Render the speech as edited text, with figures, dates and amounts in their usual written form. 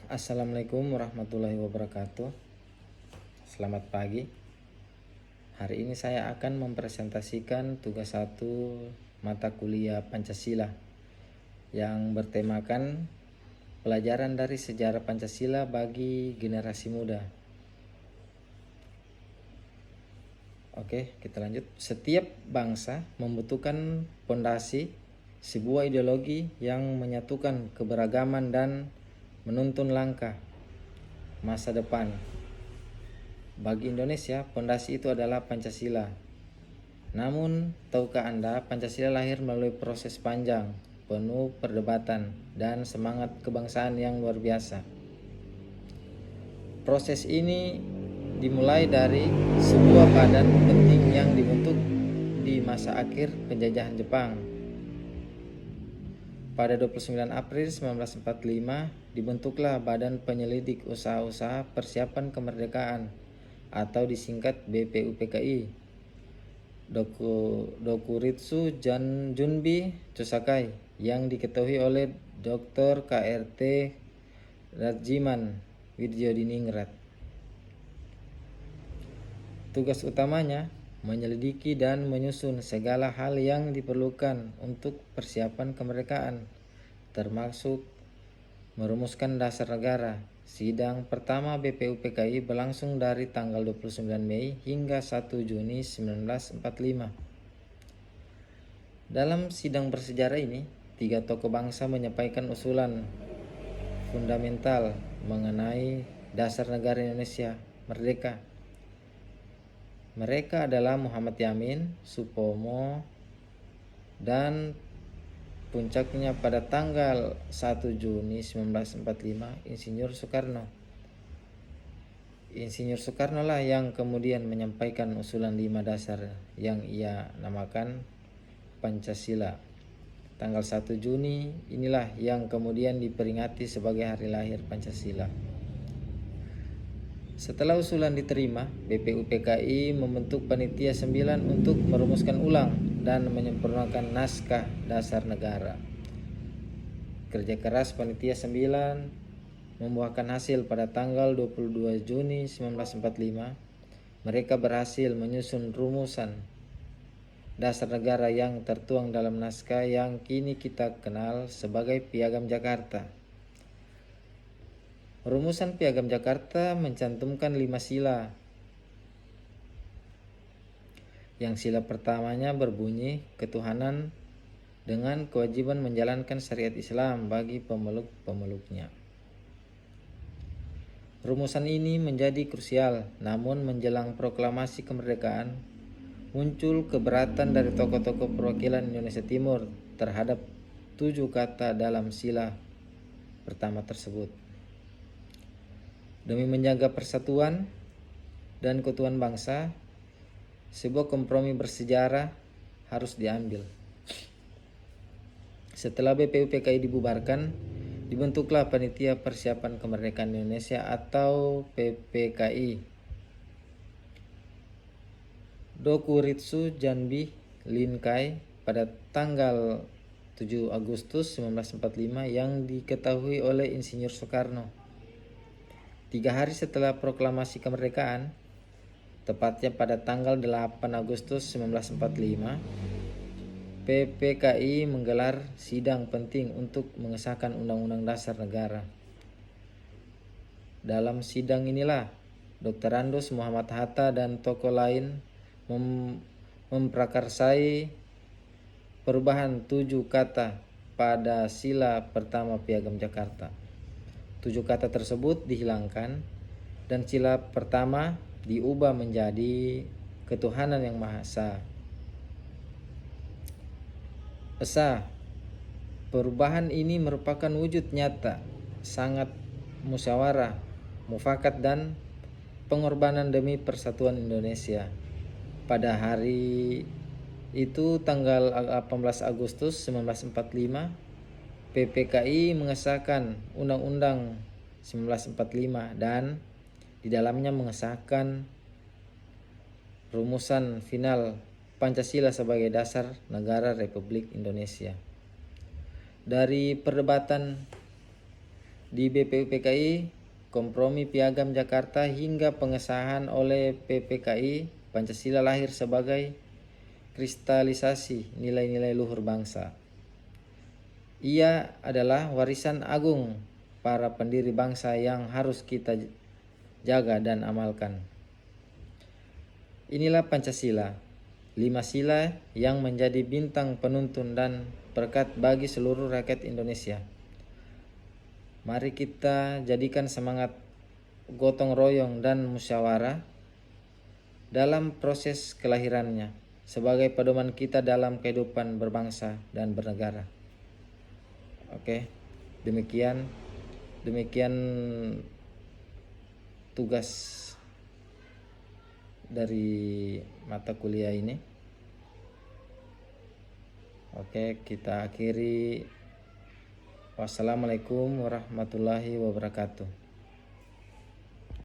Assalamualaikum warahmatullahi wabarakatuh. Selamat pagi. Hari ini saya akan mempresentasikan tugas 1 mata kuliah Pancasila yang bertemakan pelajaran dari sejarah Pancasila bagi generasi muda. Oke, kita lanjut. Setiap bangsa membutuhkan fondasi, sebuah ideologi yang menyatukan keberagaman dan menuntun langkah masa depan. Bagi Indonesia, fondasi itu adalah Pancasila. Namun, tahukah Anda, Pancasila lahir melalui proses panjang, penuh perdebatan, dan semangat kebangsaan yang luar biasa. Proses ini dimulai dari sebuah badan penting yang dibentuk di masa akhir penjajahan Jepang. Pada 29 April 1945 dibentuklah Badan Penyelidik Usaha-Usaha Persiapan Kemerdekaan atau disingkat BPUPKI. Dokuritsu Junbi Chosakai yang diketahui oleh Dr. KRT Rajiman Widyodiningrat. Tugas utamanya menyelidiki dan menyusun segala hal yang diperlukan untuk persiapan kemerdekaan, termasuk merumuskan dasar negara. Sidang pertama BPUPKI berlangsung dari tanggal 29 Mei hingga 1 Juni 1945. Dalam sidang bersejarah ini, 3 tokoh bangsa menyampaikan usulan fundamental mengenai dasar negara Indonesia merdeka. Mereka adalah Muhammad Yamin, Supomo, dan puncaknya pada tanggal 1 Juni 1945 Insinyur Soekarno. Insinyur Soekarno lah yang kemudian menyampaikan usulan 5 dasar yang ia namakan Pancasila. Tanggal 1 Juni inilah yang kemudian diperingati sebagai hari lahir Pancasila. Setelah usulan diterima, BPUPKI membentuk Panitia 9 untuk merumuskan ulang dan menyempurnakan naskah dasar negara. Kerja keras Panitia 9 membuahkan hasil. Pada tanggal 22 Juni 1945, mereka berhasil menyusun rumusan dasar negara yang tertuang dalam naskah yang kini kita kenal sebagai Piagam Jakarta. Rumusan Piagam Jakarta mencantumkan 5 sila. Yang sila pertamanya berbunyi ketuhanan dengan kewajiban menjalankan syariat Islam bagi pemeluk-pemeluknya. Rumusan ini menjadi krusial, namun menjelang proklamasi kemerdekaan muncul keberatan dari tokoh-tokoh perwakilan Indonesia Timur terhadap 7 kata dalam sila pertama tersebut. Demi menjaga persatuan dan keutuhan bangsa, sebuah kompromi bersejarah harus diambil. Setelah BPUPKI dibubarkan, dibentuklah Panitia Persiapan Kemerdekaan Indonesia atau PPKI. Dokuritsu Janbi Linkai pada tanggal 7 Agustus 1945 yang diketahui oleh Insinyur Soekarno. 3 hari setelah proklamasi kemerdekaan, tepatnya pada tanggal 8 Agustus 1945, PPKI menggelar sidang penting untuk mengesahkan Undang-Undang Dasar Negara. Dalam sidang inilah Dr. Andos, Muhammad Hatta, dan tokoh lain memprakarsai perubahan 7 kata pada sila pertama Piagam Jakarta. 7 kata tersebut dihilangkan dan sila pertama diubah menjadi ketuhanan yang Maha Esa. Esa. Perubahan ini merupakan wujud nyata sangat musyawarah, mufakat, dan pengorbanan demi persatuan Indonesia. Pada hari itu tanggal 18 Agustus 1945, PPKI mengesahkan Undang-Undang 1945 dan di dalamnya mengesahkan rumusan final Pancasila sebagai dasar negara Republik Indonesia. Dari perdebatan di BPUPKI Kompromi Piagam Jakarta hingga pengesahan oleh PPKI, Pancasila lahir sebagai kristalisasi nilai-nilai luhur bangsa. Ia adalah warisan agung para pendiri bangsa yang harus kita jaga dan amalkan. Inilah Pancasila, 5 sila yang menjadi bintang penuntun dan berkat bagi seluruh rakyat Indonesia. Mari kita jadikan semangat gotong royong dan musyawarah dalam proses kelahirannya sebagai pedoman kita dalam kehidupan berbangsa dan bernegara. Oke, demikian tugas dari mata kuliah ini. Oke, kita akhiri. Wassalamualaikum warahmatullahi wabarakatuh.